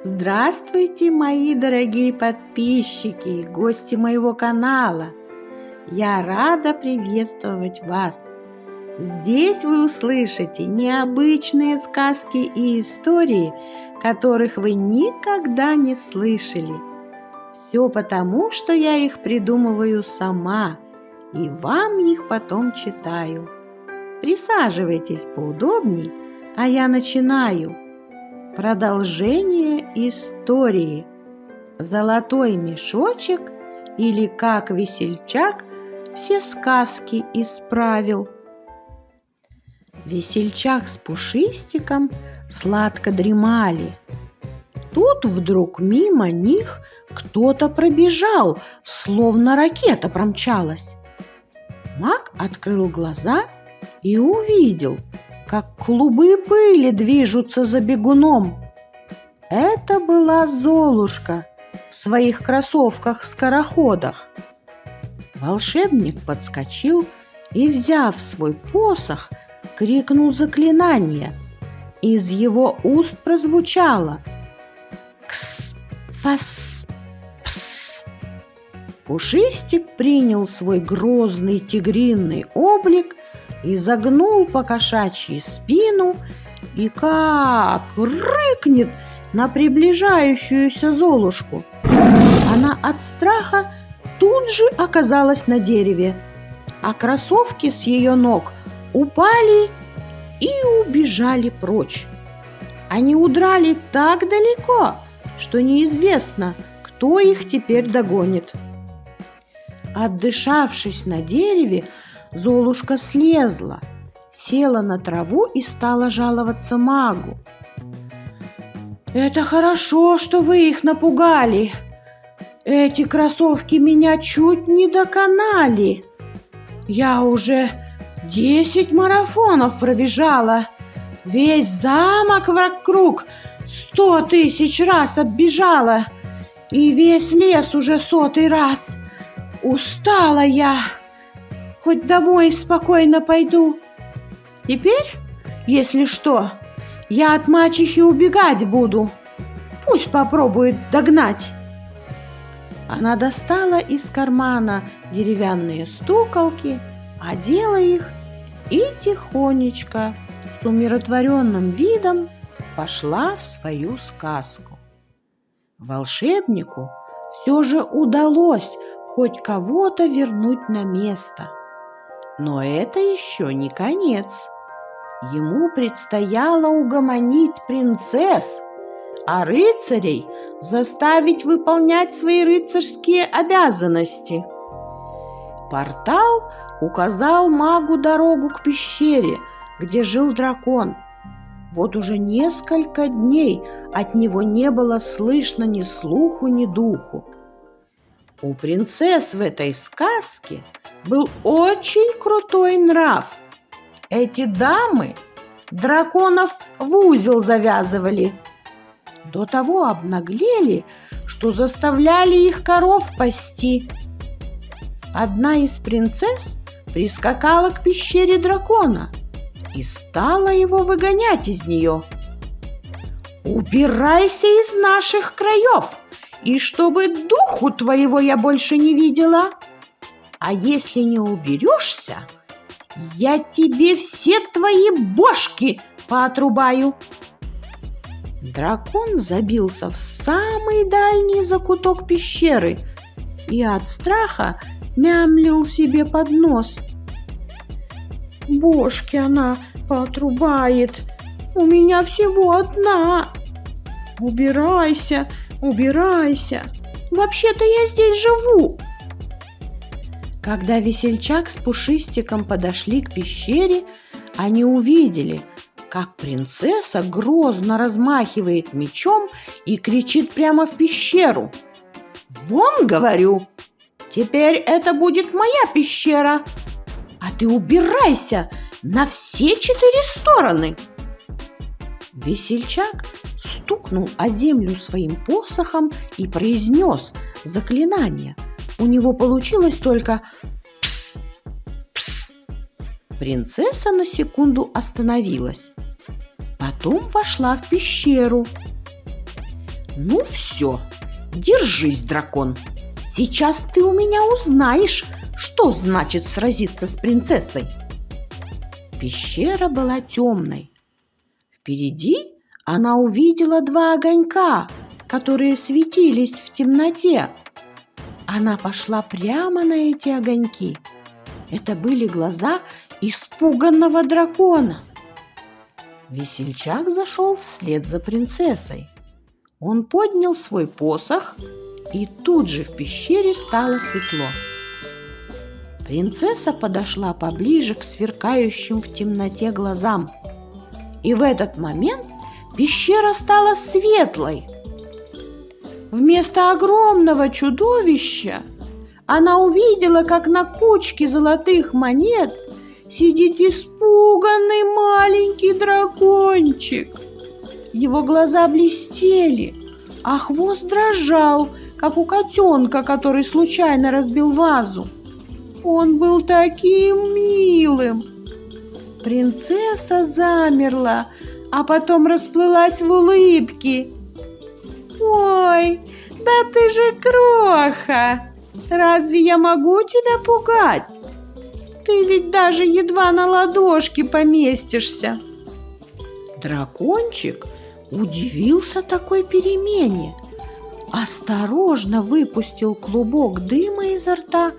Здравствуйте, мои дорогие подписчики и гости моего канала! Я рада приветствовать вас! Здесь вы услышите необычные сказки и истории, которых вы никогда не слышали. Все потому, что я их придумываю сама и вам их потом читаю. Присаживайтесь поудобней, а я начинаю. Продолжение истории «Золотой мешочек» или «Как весельчак все сказки исправил». Весельчак с Пушистиком сладко дремали. Тут вдруг мимо них кто-то пробежал, словно ракета промчалась. Маг открыл глаза и увидел, как клубы пыли движутся за бегуном. Это была Золушка в своих кроссовках-скороходах. Волшебник подскочил и, взяв свой посох, крикнул заклинание. Из его уст прозвучало: «Кс, фас, пс». Пушистик принял свой грозный тигриный облик, изогнул покошачьи спину и как рыкнет на приближающуюся Золушку. Она от страха тут же оказалась на дереве, а кроссовки с ее ног упали и убежали прочь. Они удрали так далеко, что неизвестно, кто их теперь догонит. Отдышавшись на дереве, Золушка слезла, села на траву и стала жаловаться магу. «Это хорошо, что вы их напугали. Эти кроссовки меня чуть не доконали. Я уже 10 марафонов пробежала, весь замок вокруг 100 000 раз оббежала и весь лес уже 100-й раз. Устала я. Хоть домой спокойно пойду. Теперь, если что, я от мачехи убегать буду. Пусть попробует догнать». Она достала из кармана деревянные стуколки, одела их и тихонечко, с умиротворенным видом, пошла в свою сказку. Волшебнику все же удалось хоть кого-то вернуть на место. Но это еще не конец. Ему предстояло угомонить принцесс, а рыцарей заставить выполнять свои рыцарские обязанности. Портал указал магу дорогу к пещере, где жил дракон. Вот уже несколько дней от него не было слышно ни слуху, ни духу. У принцесс в этой сказке был очень крутой нрав. Эти дамы драконов в узел завязывали. До того обнаглели, что заставляли их коров пасти. Одна из принцесс прискакала к пещере дракона и стала его выгонять из нее. «Убирайся из наших краев, и чтобы духу твоего я больше не видела. А если не уберешься, я тебе все твои бошки поотрубаю». Дракон забился в самый дальний закуток пещеры и от страха мямлил себе под нос: «Бошки она поотрубает, у меня всего одна. Убирайся, убирайся, вообще-то я здесь живу». Когда Весельчак с Пушистиком подошли к пещере, они увидели, как принцесса грозно размахивает мечом и кричит прямо в пещеру: «Вон, говорю, теперь это будет моя пещера, а ты убирайся на все 4 стороны». Весельчак стукнул о землю своим посохом и произнес заклинание. У него получилось только «пс, пс». Принцесса на секунду остановилась, потом вошла в пещеру. Ну все, держись, дракон. Сейчас ты у меня узнаешь, что значит сразиться с принцессой. Пещера была темной. Впереди она увидела два огонька, которые светились в темноте. Она пошла прямо на эти огоньки. Это были глаза испуганного дракона. Весельчак зашел вслед за принцессой. Он поднял свой посох, и тут же в пещере стало светло. Принцесса подошла поближе к сверкающим в темноте глазам. И в этот момент пещера стала светлой. Вместо огромного чудовища она увидела, как на кучке золотых монет сидит испуганный маленький дракончик. Его глаза блестели, а хвост дрожал, как у котенка, который случайно разбил вазу. Он был таким милым. Принцесса замерла, а потом расплылась в улыбке. «Ой, да ты же кроха! Разве я могу тебя пугать? Ты ведь даже едва на ладошке поместишься!» Дракончик удивился такой перемене, осторожно выпустил клубок дыма изо рта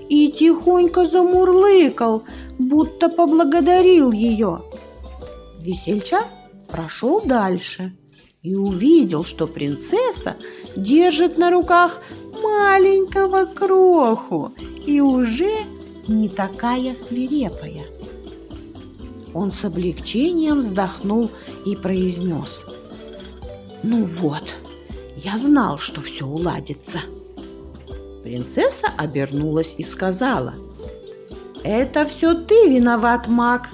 и тихонько замурлыкал, будто поблагодарил ее. Весельчак прошел дальше и увидел, что принцесса держит на руках маленького кроху и уже не такая свирепая. Он с облегчением вздохнул и произнес: «Ну вот, я знал, что все уладится». Принцесса обернулась и сказала: «Это все ты виноват, маг.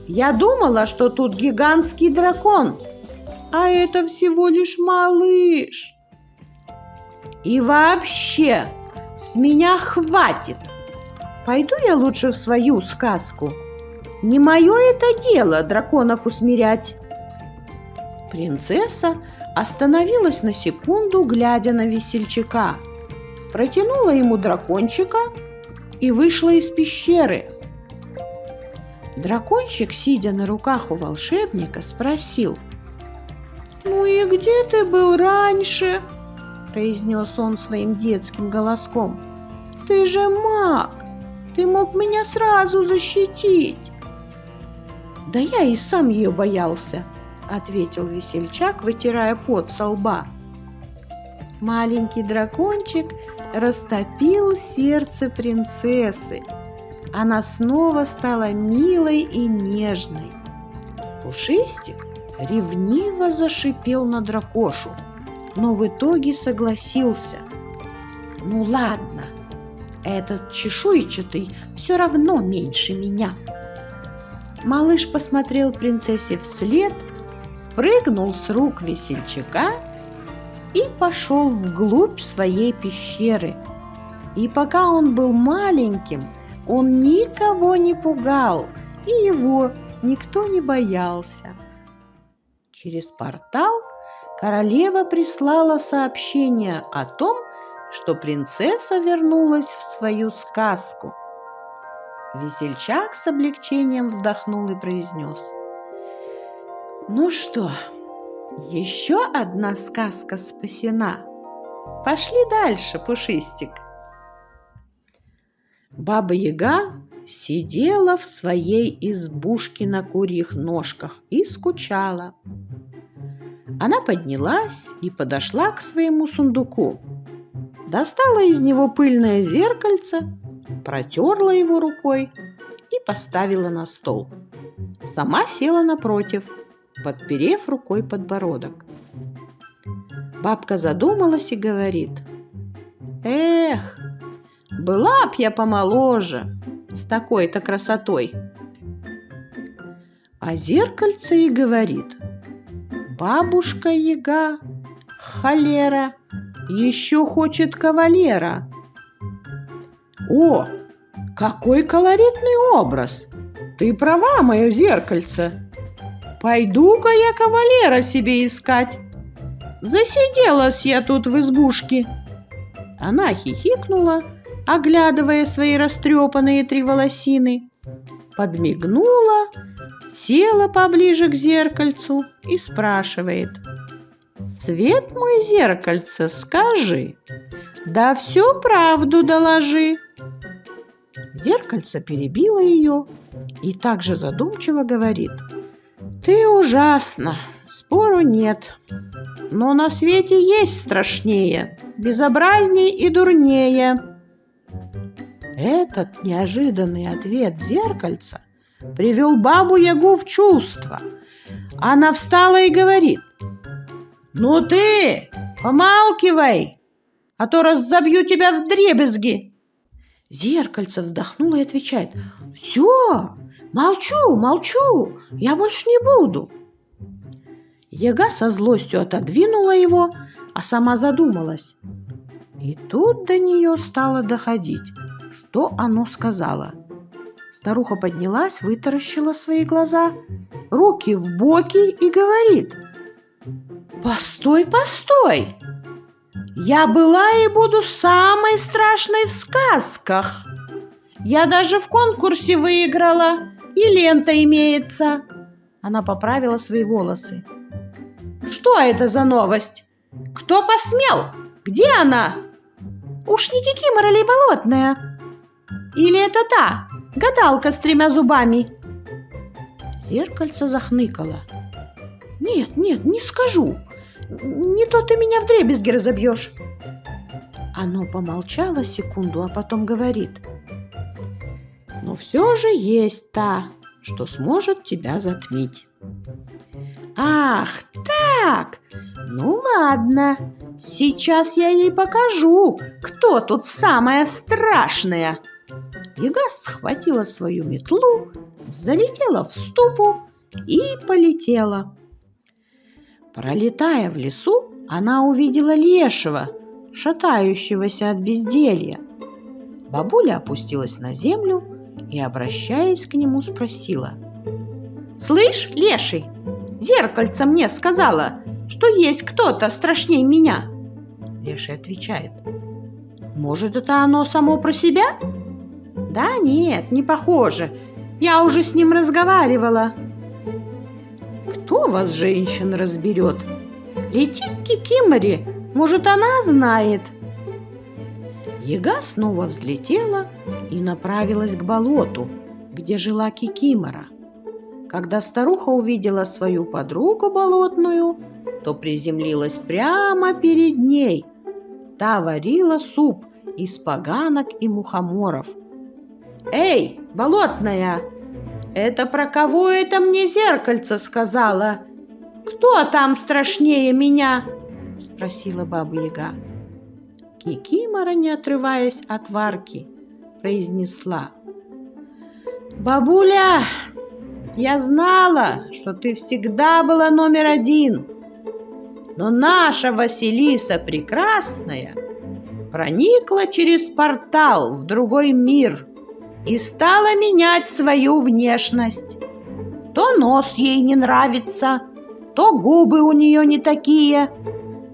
Я думала, что тут гигантский дракон, а это всего лишь малыш. И вообще, с меня хватит. Пойду я лучше в свою сказку. Не мое это дело драконов усмирять». Принцесса остановилась на секунду, глядя на весельчака, протянула ему дракончика и вышла из пещеры. Дракончик, сидя на руках у волшебника, спросил: «Ну и где ты был раньше?» – произнес он своим детским голоском. «Ты же маг, ты мог меня сразу защитить». «Да я и сам ее боялся», – ответил весельчак, вытирая пот со лба. Маленький дракончик растопил сердце принцессы. Она снова стала милой и нежной. Пушистик ревниво зашипел на дракошу, но в итоге согласился. «Ну ладно, этот чешуйчатый все равно меньше меня». Малыш посмотрел принцессе вслед, спрыгнул с рук весельчака и пошел вглубь своей пещеры. И пока он был маленьким, он никого не пугал, и его никто не боялся. Через портал королева прислала сообщение о том, что принцесса вернулась в свою сказку. Весельчак с облегчением вздохнул и произнес: «Ну что, еще одна сказка спасена. Пошли дальше, Пушистик». Баба-Яга сидела в своей избушке на курьих ножках и скучала. Она поднялась и подошла к своему сундуку, достала из него пыльное зеркальце, протерла его рукой и поставила на стол. Сама села напротив, подперев рукой подбородок. Бабка задумалась и говорит: «Эх, была б я помоложе, с такой-то красотой». А зеркальце и говорит: «Бабушка-яга, холера, еще хочет кавалера». «О, какой колоритный образ! Ты права, мое зеркальце. Пойду-ка я кавалера себе искать. засиделась я тут в избушке». Она хихикнула, оглядывая свои растрепанные 3 волосины, подмигнула, села поближе к зеркальцу и спрашивает: «Свет мой, зеркальце, скажи, да всю правду доложи». Зеркальце перебило ее и также задумчиво говорит: «Ты ужасна, спору нет, но на свете есть страшнее, безобразней и дурнее». Этот неожиданный ответ зеркальца привел Бабу-Ягу в чувство. Она встала и говорит: «Ну ты, помалкивай, а то разобью тебя вдребезги». Зеркальце вздохнуло и отвечает: «Все, молчу, молчу, я больше не буду». Яга со злостью отодвинула его, а сама задумалась. И тут до нее стало доходить, что оно сказала. Старуха поднялась, вытаращила свои глаза, руки в боки и говорит: «Постой, постой! Я была и буду самой страшной в сказках. Я даже в конкурсе выиграла, и лента имеется». Она поправила свои волосы. «Что это за новость? Кто посмел? Где она? Уж не Кикимора ли болотная? Или это та, гадалка с 3 зубами?» Зеркальце захныкало. «Нет, нет, не скажу. Не то ты меня вдребезги разобьешь». Оно помолчало секунду, а потом говорит: «Но все же есть та, что сможет тебя затмить». «Ах, так! Ну ладно, сейчас я ей покажу, кто тут самая страшная». Яга схватила свою метлу, залетела в ступу и полетела. Пролетая в лесу, она увидела лешего, шатающегося от безделья. Бабуля опустилась на землю и, обращаясь к нему, спросила: «Слышь, леший, зеркальце мне сказала, что есть кто-то страшней меня». Леший отвечает: «Может, это оно само про себя?» «Да нет, не похоже. Я уже с ним разговаривала». «Кто вас, женщин, разберет? Лети к Кикиморе, может, она знает». Яга снова взлетела и направилась к болоту, где жила Кикимора. Когда старуха увидела свою подругу болотную, то приземлилась прямо перед ней. Та варила суп из поганок и мухоморов. «Эй, болотная, это про кого это мне зеркальце сказала? Кто там страшнее меня?» — спросила Баба-Яга. Кикимора, не отрываясь от варки, произнесла: «Бабуля, я знала, что ты всегда была номер 1, но наша Василиса Прекрасная проникла через портал в другой мир и стала менять свою внешность. То нос ей не нравится, то губы у нее не такие.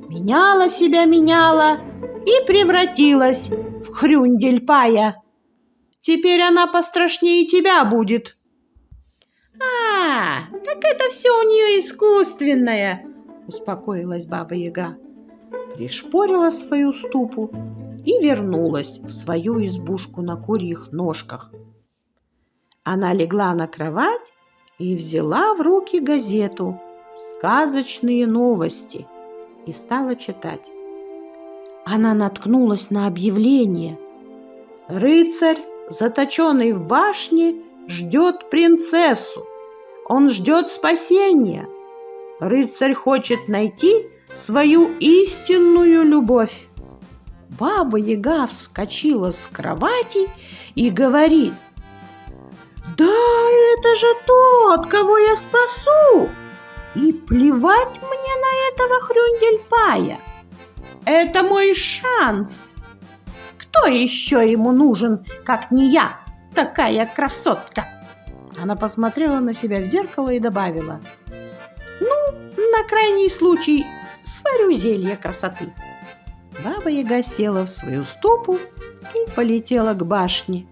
Меняла себя, меняла и превратилась в хрюндель-пая. Теперь она пострашнее тебя будет». Так это все у нее искусственное», — успокоилась Баба-Яга, пришпорила свою ступу и вернулась в свою избушку на курьих ножках. Она легла на кровать и взяла в руки газету «Сказочные новости» и стала читать. Она наткнулась на объявление: «Рыцарь, заточенный в башне, ждет принцессу. Он ждет спасения. Рыцарь хочет найти свою истинную любовь». Баба-Яга вскочила с кровати и говорит: «Да это же тот, кого я спасу! И плевать мне на этого хрюндель-пая! Это мой шанс! Кто еще ему нужен, как не я, такая красотка?» Она посмотрела на себя в зеркало и добавила: «Ну, на крайний случай сварю зелье красоты». Баба-яга села в свою ступу и полетела к башне.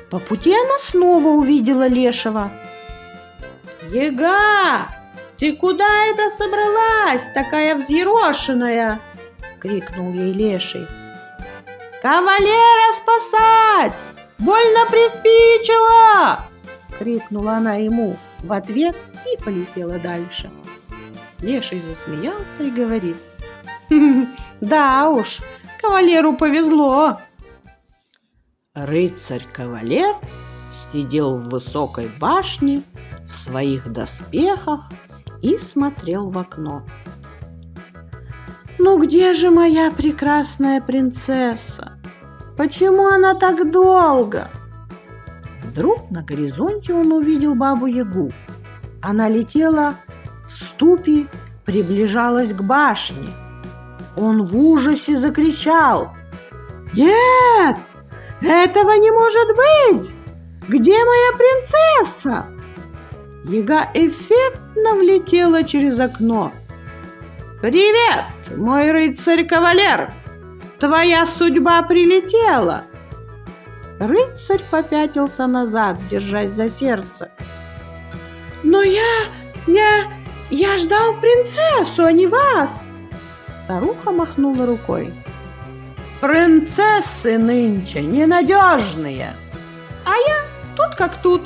По пути она снова увидела Лешего. «Яга, ты куда это собралась, такая взъерошенная?» — крикнул ей Леший. «Кавалера спасать! Больно приспичило!» — крикнула она ему в ответ и полетела дальше. Леший засмеялся и говорит: «Да уж, кавалеру повезло». Рыцарь-кавалер сидел в высокой башне в своих доспехах и смотрел в окно. «Ну где же моя прекрасная принцесса? Почему она так долго?» Вдруг на горизонте он увидел Бабу-Ягу. Она летела в ступе, приближалась к башне. Он в ужасе закричал: «Нет! Этого не может быть! Где моя принцесса?» Яга эффектно влетела через окно. «Привет, мой рыцарь-кавалер! Твоя судьба прилетела!» Рыцарь попятился назад, держась за сердце. «Но я ждал принцессу, а не вас!» Старуха махнула рукой. «Принцессы нынче ненадежные, а я тут как тут.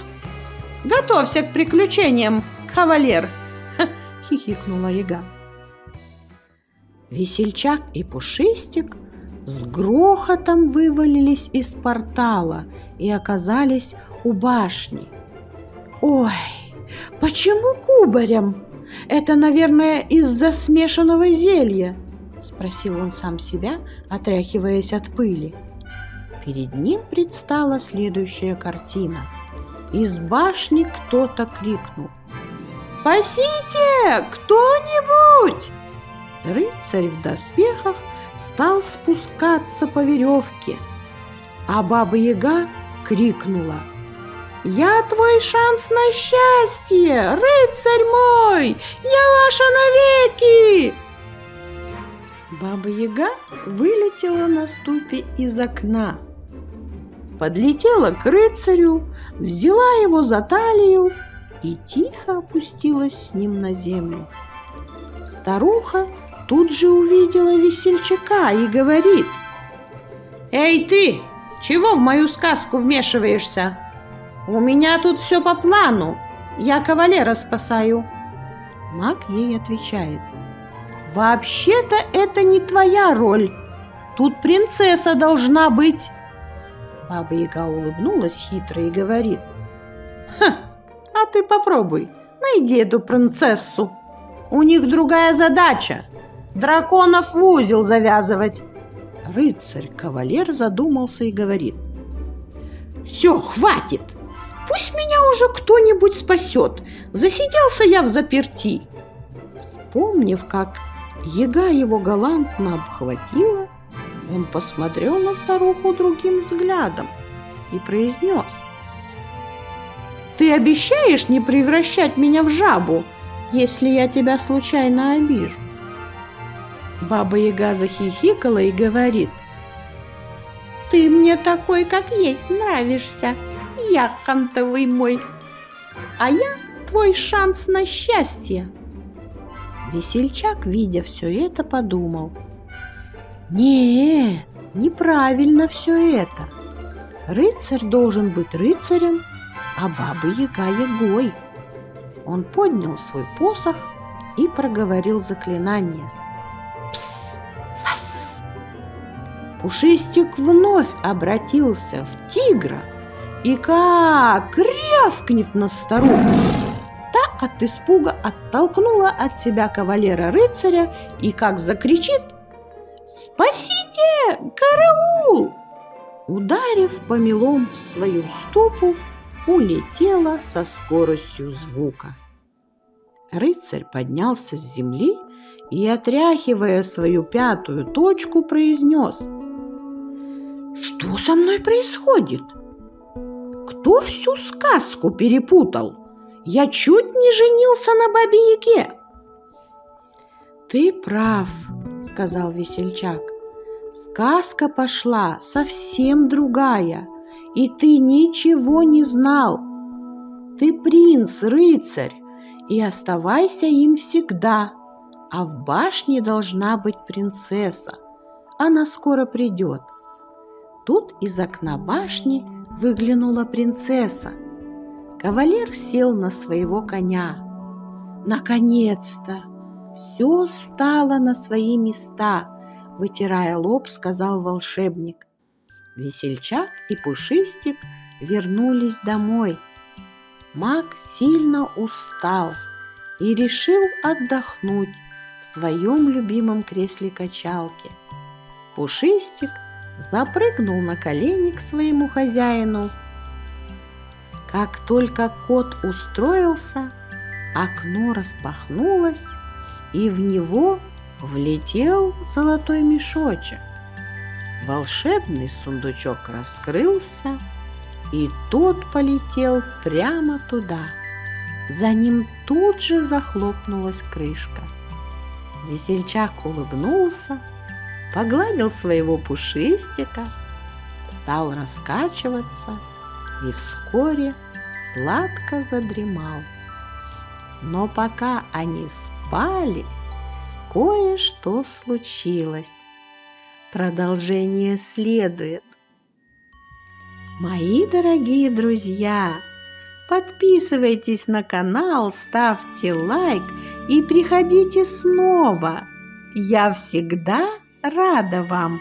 Готовься к приключениям, кавалер!» — хихикнула Яга. Весельчак и Пушистик с грохотом вывалились из портала и оказались у башни. «Ой, почему кубарем? Это, наверное, из-за смешанного зелья», — спросил он сам себя, отряхиваясь от пыли. Перед ним предстала следующая картина. Из башни кто-то крикнул: «Спасите! Кто-нибудь!» Рыцарь в доспехах стал спускаться по веревке, а Баба-Яга крикнула: «Я твой шанс на счастье, рыцарь мой! Я ваша навеки!» Баба-Яга вылетела на ступе из окна, подлетела к рыцарю, взяла его за талию и тихо опустилась с ним на землю. Старуха тут же увидела весельчака и говорит: «Эй ты, чего в мою сказку вмешиваешься? У меня тут все по плану, я кавалера спасаю». Маг ей отвечает: «Вообще-то это не твоя роль, тут принцесса должна быть». Баба-Яга улыбнулась хитро и говорит: «А ты попробуй, найди эту принцессу. У них другая задача – драконов в узел завязывать». Рыцарь-кавалер задумался и говорит: «Все, хватит! Пусть меня уже кто-нибудь спасет. Засиделся я в заперти». Вспомнив, как Яга его галантно обхватила, он посмотрел на старуху другим взглядом и произнес: «Ты обещаешь не превращать меня в жабу, если я тебя случайно обижу?» Баба-Яга захихикала и говорит: «Ты мне такой, как есть, нравишься, яхонтовый мой, а я твой шанс на счастье». Весельчак, видя все это, подумал: «Нет, неправильно все это. Рыцарь должен быть рыцарем, а Баба-Яга Ягой». Он поднял свой посох и проговорил заклинание: «Пс! Фас!». Пушистик вновь обратился в тигра и как рявкнет на старуху. Та от испуга оттолкнула от себя кавалера-рыцаря и как закричит: «Спасите! Караул!». Ударив помелом в свою ступу, улетела со скоростью звука. Рыцарь поднялся с земли и, отряхивая свою пятую точку, произнес: «Что со мной происходит? Кто всю сказку перепутал? Я чуть не женился на Бабе-Яге». «Ты прав», — сказал весельчак. «Сказка пошла совсем другая, и ты ничего не знал. Ты принц, рыцарь, и оставайся им всегда, а в башне должна быть принцесса. Она скоро придет». Тут из окна башни выглянула принцесса. Кавалер сел на своего коня. «Наконец-то! Все стало на свои места», — вытирая лоб, сказал волшебник. Весельчак и Пушистик вернулись домой. Маг сильно устал и решил отдохнуть в своем любимом кресле-качалке. Пушистик запрыгнул на колени к своему хозяину. Как только кот устроился, окно распахнулось, и в него влетел золотой мешочек. Волшебный сундучок раскрылся, и тот полетел прямо туда. За ним тут же захлопнулась крышка. Весельчак улыбнулся, погладил своего Пушистика, стал раскачиваться и вскоре сладко задремал. Но пока они спали, кое-что случилось. Продолжение следует. Мои дорогие друзья, подписывайтесь на канал, ставьте лайк и приходите снова. Я всегда рада вам.